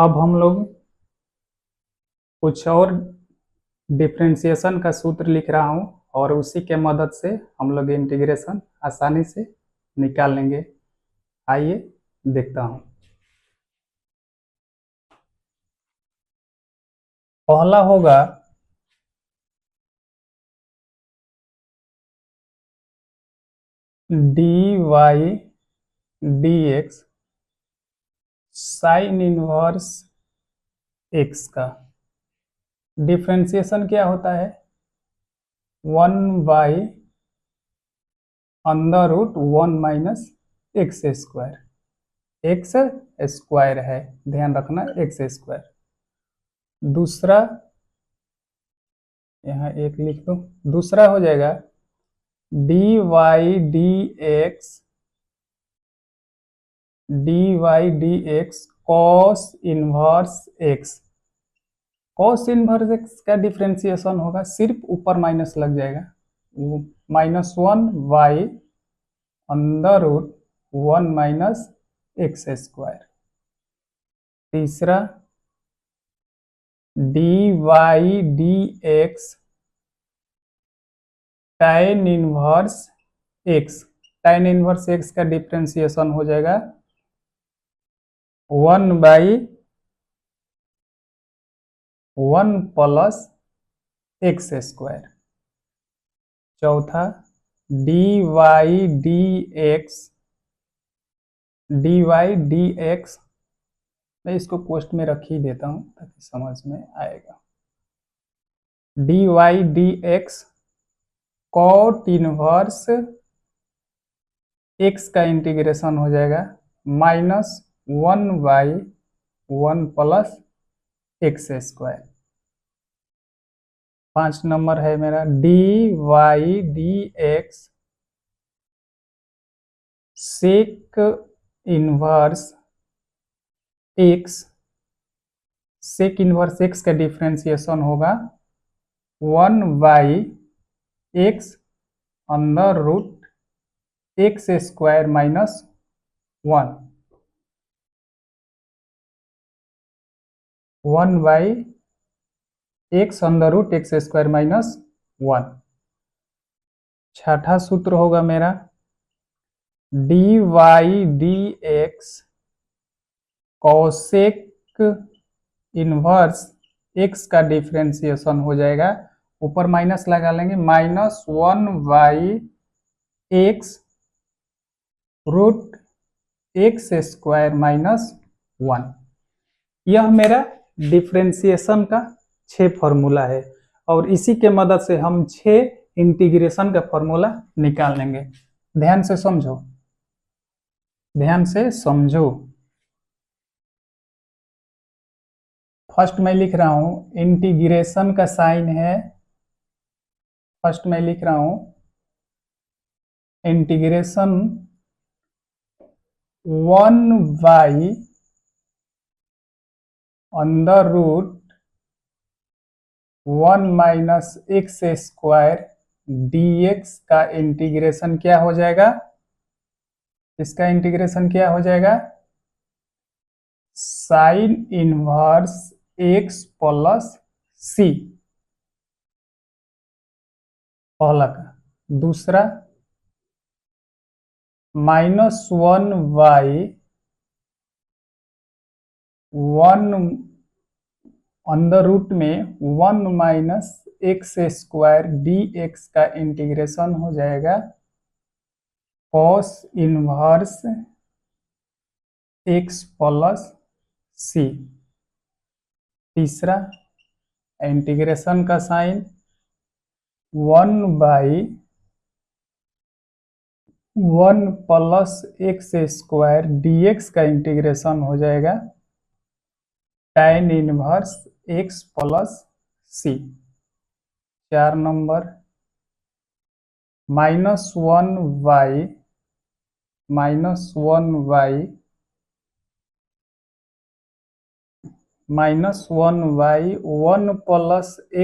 अब हम लोग कुछ और डिफरेंशिएशन का सूत्र लिख रहा हूँ और उसी के मदद से हम लोग इंटीग्रेशन आसानी से निकाल लेंगे। आइए देखता हूँ। पहला होगा dy dx sine inverse x का डिफरेंशिएशन क्या होता है? 1/√1 - x स्क्वायर है, ध्यान रखना x स्क्वायर। दूसरा यहाँ एक लिख दो। दूसरा हो जाएगा dy dx cos inverse x। cos inverse x का डिफरेंशिएशन होगा, सिर्फ ऊपर माइनस लग जाएगा, -1/√1 - x स्क्वायर। तीसरा dy dx tan inverse x। tan inverse x का डिफरेंशिएशन हो जाएगा 1/1 + x स्क्वायर। चौथा dy dx मैं इसको पोस्ट में रख ही देता हूँ ताकि समझ में आएगा। dy dx cot inverse x का इंटीग्रेशन हो जाएगा -1/1 + x स्क्वायर। 5 नंबर है मेरा dy dx sec inverse x। sec inverse x का डिफरेंशिएशन होगा 1/x √x square -1। 1/x √x square -1। छठा सूत्र होगा मेरा dy dx cosec inverse x का डिफरेंशिएशन हो जाएगा, ऊपर माइनस लगा लेंगे, -1/x √x स्क्वायर -1। यह मेरा डिफरेंशिएशन का 6 फॉर्मूला है और इसी के मदद से हम 6 इंटीग्रेशन का फॉर्मूला निकाल लेंगे। ध्यान से समझो, ध्यान से समझो। फर्स्ट मैं लिख रहा हूं इंटीग्रेशन का साइन है, फर्स्ट मैं लिख रहा हूं इंटीग्रेशन 1/√1 - x स्क्वायर dx का इंटीग्रेशन क्या हो जाएगा? इसका इंटीग्रेशन क्या हो जाएगा? साइन इनवर्स x + c, पहला का। दूसरा -1/1 - x स्क्वायर dx का इंटीग्रेशन हो जाएगा cos इनवर्स x + c। तीसरा इंटीग्रेशन का साइन 1/1 + x स्क्वायर dx का इंटीग्रेशन हो जाएगा tan inverse x + c। 4 number -1/1 +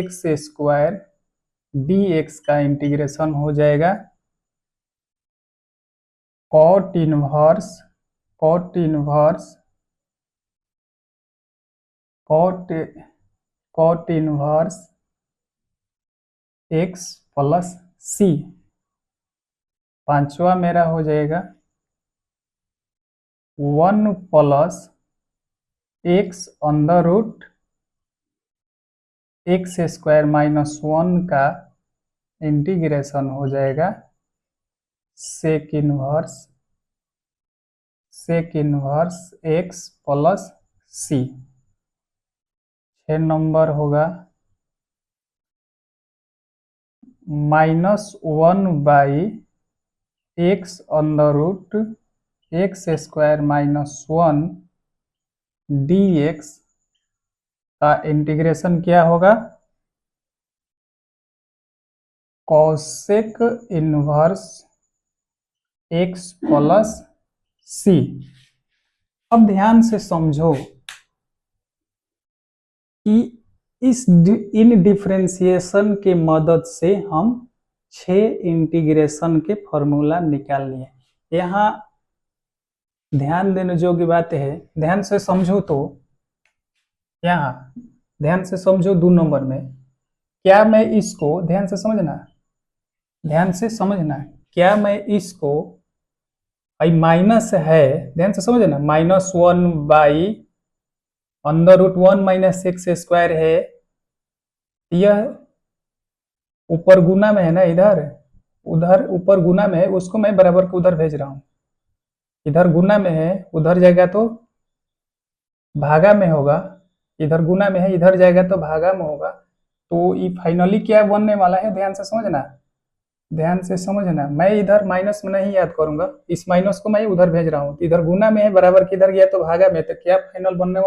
x square dx का इंटीग्रेशन हो जाएगा cot inverse cot inverse x plus c. पांचवा मेरा हो जाएगा 1 plus x under root x square minus 1 का इंटीग्रेशन हो जाएगा sec inverse x plus C. 6 number होगा -1/x under root x square minus 1 dx का इंटीग्रेशन क्या होगा cosec inverse x plus C. अब ध्यान से समझो कि इन डिफरेंशिएशन के मदद से हम 6 इंटीग्रेशन के फॉर्मूला निकाल लिए। यहाँ ध्यान देने योग्य बात है, ध्यान से समझो तो यहाँ ध्यान से समझो 2 नंबर में क्या मैं इसको ध्यान से समझना क्या मैं इसको माइनस है, ध्यान से समझना, -1 under root 1 minus x square है, यह ऊपर गुना में है ना, उधर ऊपर गुना में है, उसको मैं बराबर को उधर भेज रहा हूं। इधर गुना में है, उधर जाएगा तो भागा में होगा, इधर गुना में है, इधर जाएगा तो भागा में होगा। तो ये फाइनली क्या बनने वाला है, ध्यान से समझना। मैं इधर माइनस में नहीं याद करूंगा, इस माइनस को मैं उधर भेज रहा हूँ। इधर गुना में है, बराबर किधर गया तो भागा में। तो क्या फाइनल बनने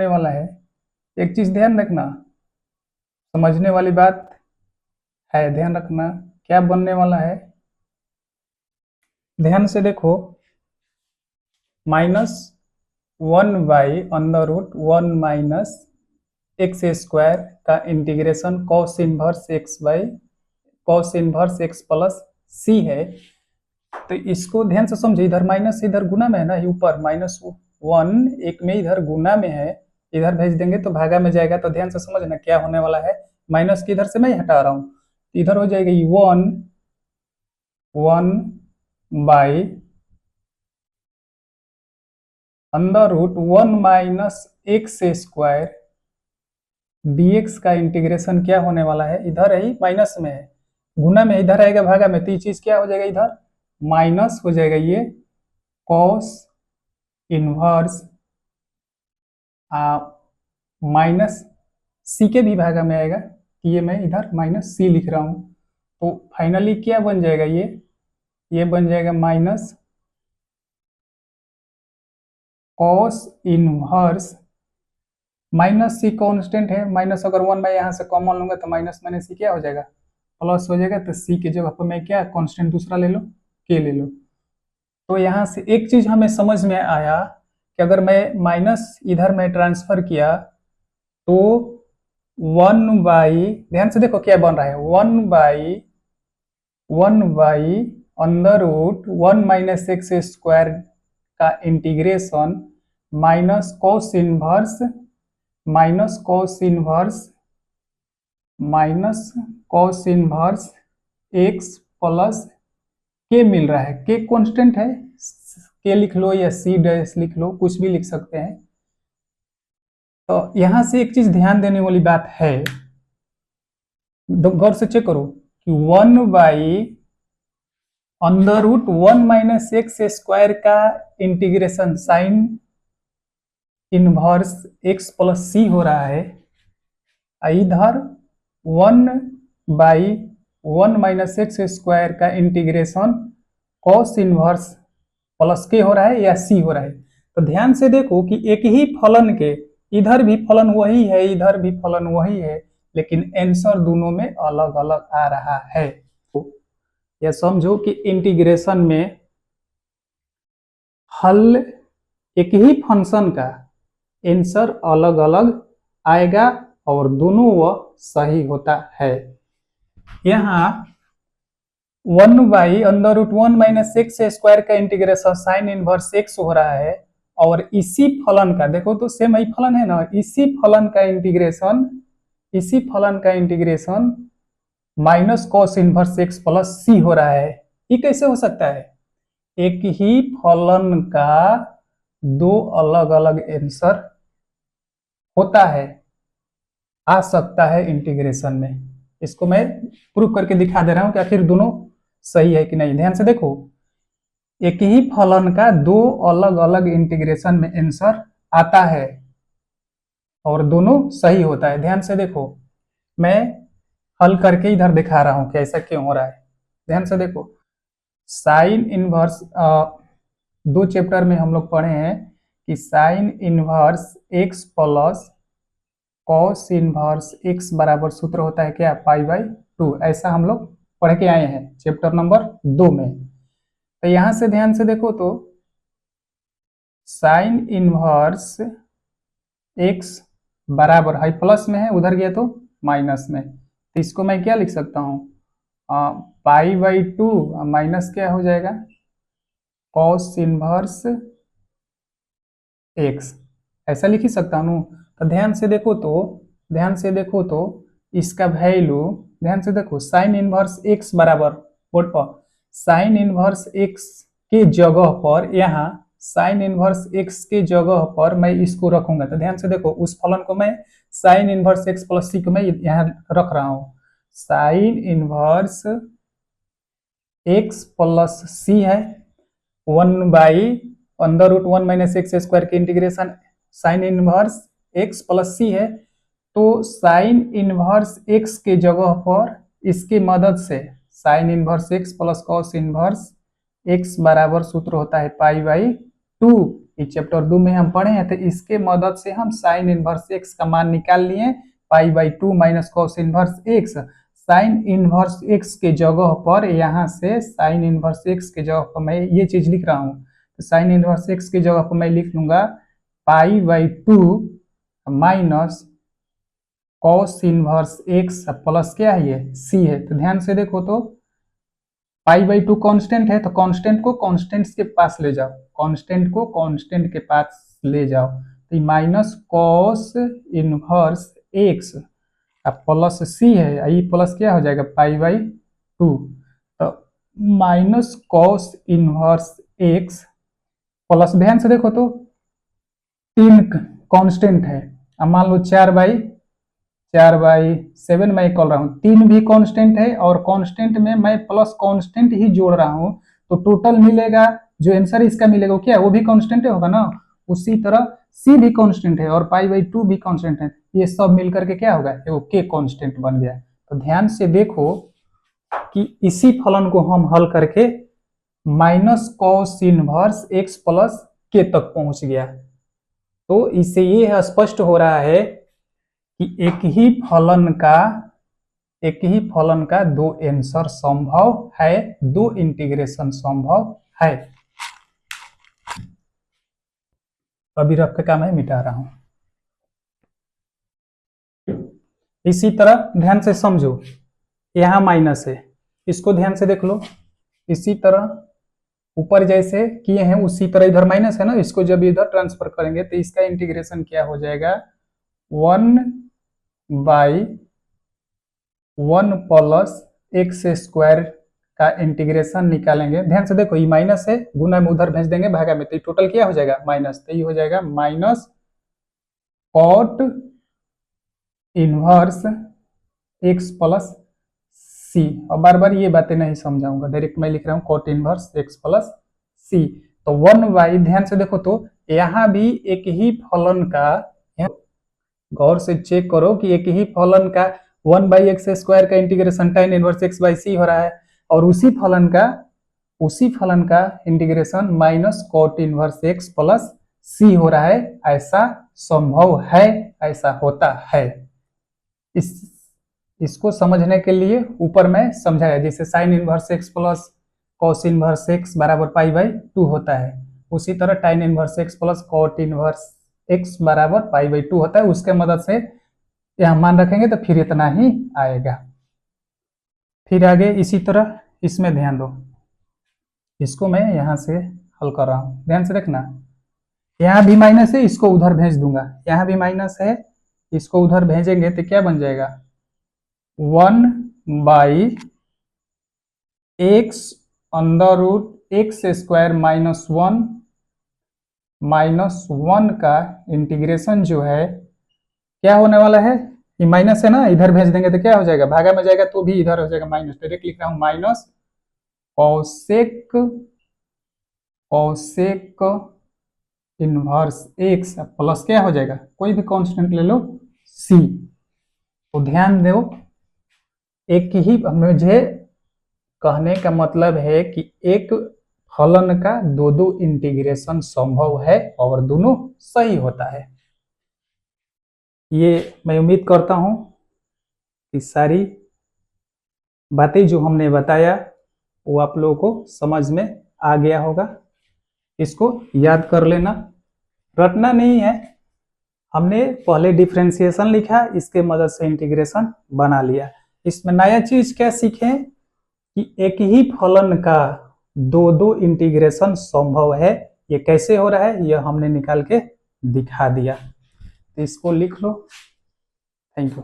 वाला है एक चीज ध्यान रखना, समझने वाली बात है, ध्यान रखना क्या बनने वाला है। ध्यान से देखो, -1 under root 1 minus x square का integration cos inverse x plus c है। तो इसको ध्यान से समझे, इधर माइनस इधर गुना में है ना, ऊपर -1 एक में इधर गुना में है, इधर भेज देंगे तो भागा में जाएगा। तो ध्यान से समझना क्या होने वाला है, माइनस की इधर से मैं हटा रहा हूँ, इधर हो जाएगा 1 under root 1 minus x square dx का इंटीग्रेशन क्या होने वाला है, इधर है माइनस में है, गुना में इधर आएगा भागा में। तो ये चीज क्या हो जाएगा, इधर माइनस हो जाएगा, ये कॉस इनवर्स माइनस सी के भी भागा में आएगा, ये मैं इधर माइनस सी लिख रहा हूं। तो फाइनली क्या बन जाएगा, ये बन जाएगा माइनस कॉस इनवर्स माइनस सी कॉन्स्टेंट है, माइनस अगर 1 मैं यहाँ से कॉमन लूंगा तो माइनस माइनस सी क्या हो जाएगा, प्लस हो जाएगा। तो सी की जगह पर मैं क्या कांस्टेंट दूसरा ले लो, के ले लो। तो यहाँ से एक चीज हमें समझ में आया कि अगर मैं माइनस इधर में ट्रांसफर किया तो 1 ध्यान से देखो क्या बन रहा है, 1 under root 1 minus x square का integration minus cos inverse x plus के मिल रहा है, के कांस्टेंट है, के लिख लो या सी डैश लिख लो, कुछ भी लिख सकते हैं। तो यहां से एक चीज ध्यान देने वाली बात है, गौर से चेक करो कि 1 under root 1 minus x square का integration sine inverse x plus c हो रहा है, इधर 1/1 माइनस एक्स स्क्वायर का इंटीग्रेशन कॉस इनवर्स प्लस के हो रहा है या सी हो रहा है। तो ध्यान से देखो कि एक ही फलन के इधर भी फलन वही है, इधर भी फलन वही है, लेकिन आंसर दोनों में अलग अलग आ रहा है। तो यह समझो कि इंटीग्रेशन में हल एक ही फंक्शन का आंसर अलग अलग आएगा और दोनों वह सही होता है। यहाँ 1 under root 1 minus x square का इंटीग्रेशन साइन इनवर्स एक्स हो रहा है और इसी फलन का देखो तो सेम ही फलन है ना, इसी फलन का integration minus cos inverse x plus c हो रहा है। ये कैसे हो सकता है? एक ही फलन का दो अलग अलग आंसर होता है, आ सकता है इंटीग्रेशन में। इसको मैं प्रूफ करके दिखा दे रहा हूं कि आखिर दोनों सही है कि नहीं। ध्यान से देखो, एक ही फलन का दो अलग अलग इंटीग्रेशन में आंसर आता है और दोनों सही होता है। ध्यान से देखो, मैं हल करके इधर दिखा रहा हूं कि ऐसा क्यों हो रहा है। ध्यान से देखो, साइन इनवर्स दो चैप्टर में हम लोग पढ़े हैं कि sign inverse x plus cos inverse x बराबर सूत्र होता है क्या? पाई/2। ऐसा हम लोग पढ़ के आए हैं चैप्टर नंबर 2 में। तो यहां से ध्यान से देखो तो साइन इनवर्स एक्स बराबर हाई प्लस में है, उधर गया तो माइनस में, तो इसको मैं क्या लिख सकता हूँ? पाई/2 माइनस क्या हो जाएगा? कॉस इनवर्स एक्स, ऐसा लिख ही सकता हूँ। तो ध्यान से देखो तो इसका वैल्यू, ध्यान से देखो, साइन इनवर्स एक्स बराबर बोर्ड पर साइन इनवर्स एक्स के जगह पर, यहाँ साइन इनवर्स एक्स के जगह पर मैं इसको रखूंगा। तो ध्यान से देखो, उस फलन को मैं sine inverse x plus c को मैं यहाँ रख रहा हूँ। Sine inverse x plus c है, 1/√1 माइनस एक्स स्क्वायर के integration sine inverse x plus c है। तो साइन इनवर्स एक्स के जगह पर इसके मदद से sign inverse x plus cos inverse x बराबर सूत्र होता है पाई/2। इस चैप्टर 2 में हम पढ़े हैं, तो इसके मदद से हम साइन इनवर्स एक्स का मान निकाल लिए, पाई/2 minus cos inverse x. Sine inverse x के जगह पर, यहाँ से साइन इनवर्स एक्स के जगह पर मैं ये चीज लिख रहा हूँ, तो साइन इनवर्स एक्स के जगह पर मैं लिख लूंगा पाई/2 minus cos inverse x plus क्या है, ये सी है। तो ध्यान से देखो तो पाई/2 कांस्टेंट है, तो कांस्टेंट को कांस्टेंट के पास ले जाओ, कांस्टेंट को कांस्टेंट के पास ले जाओ, तो minus cos inverse x plus c है, ये प्लस क्या हो जाएगा? पाई/2। तो minus cos inverse x plus, ध्यान से देखो तो 3 कांस्टेंट है, अब मान लो 4/7 मैं कर रहा हूँ, 3 भी कांस्टेंट है और कांस्टेंट में मैं प्लस कांस्टेंट ही जोड़ रहा हूँ, तो टोटल मिलेगा जो आंसर इसका मिलेगा वो क्या? वो भी कांस्टेंट होगा ना। उसी तरह सी भी कांस्टेंट है और पाई/2 भी कांस्टेंट है, ये सब मिलकर के क्या होगा? वो के कांस्टेंट बन गया। तो ध्यान से देखो कि इसी फलन को हम हल करके minus cos inverse x plus के तक पहुंच गया। तो इससे ये स्पष्ट हो रहा है कि एक ही फलन का दो आंसर संभव है, दो इंटीग्रेशन संभव है। अभी रफ का काम है, मिटा रहा हूं। इसी तरह ध्यान से समझो, यहां माइनस है, इसको ध्यान से देख लो। इसी तरह ऊपर जैसे किए हैं उसी तरह इधर माइनस है ना, इसको जब इधर ट्रांसफर करेंगे तो इसका इंटीग्रेशन क्या हो जाएगा? 1/1 प्लस एक्स स्क्वायर का इंटीग्रेशन निकालेंगे। ध्यान से देखो, ये माइनस है, गुना में उधर भेज देंगे भागा में, तो टोटल क्या हो जाएगा? माइनस। तो ये हो जाएगा minus cot inverse x plus c. और बार बार ये बातें नहीं समझाऊंगा, डायरेक्ट मैं लिख रहा हूँ कॉट इनवर्स एक्स प्लस सी। तो 1/, ध्यान से देखो तो यहाँ भी एक ही फलन का, गौर से चेक करो कि एक ही फलन का 1/x स्क्वायर का इंटीग्रेशन tan इनवर्स x/c हो रहा है, और उसी फलन का integration minus cot inverse x plus c हो रहा है। ऐसा संभव है, ऐसा होता है। इसको समझने के लिए ऊपर में समझाया, जैसे sine inverse x plus cos inverse x बराबर पाई/2 होता है, उसी तरह tan inverse x plus cot inverse x बराबर पाई/2 होता है। उसके मदद से यहां मान रखेंगे तो फिर इतना ही आएगा। फिर आगे इसी तरह इसमें ध्यान दो, इसको मैं यहां से हल कर रहा हूं, ध्यान से देखना। यहाँ भी माइनस है, इसको उधर भेज दूंगा, यहाँ भी माइनस है, इसको उधर भेजेंगे तो क्या बन जाएगा 1/x under root x square -1 का इंटीग्रेशन जो है क्या होने वाला है, ये माइनस है ना, इधर भेज देंगे तो क्या हो जाएगा, भागा में जाएगा तो भी इधर हो जाएगा माइनस, डायरेक्ट लिख रहा हूं minus cosec inverse x plus क्या हो जाएगा, कोई भी कांस्टेंट ले लो सी। तो ध्यान दो, एक ही, मुझे कहने का मतलब है कि एक फलन का दो दो इंटीग्रेशन संभव है और दोनों सही होता है। ये मैं उम्मीद करता हूं कि सारी बातें जो हमने बताया वो आप लोगों को समझ में आ गया होगा। इसको याद कर लेना, रटना नहीं है। हमने पहले डिफरेंशिएशन लिखा, इसके मदद से इंटीग्रेशन बना लिया। इसमें नया चीज क्या सीखे कि एक ही फलन का दो दो इंटीग्रेशन संभव है। ये कैसे हो रहा है, यह हमने निकाल के दिखा दिया। तो इसको लिख लो। Thank you.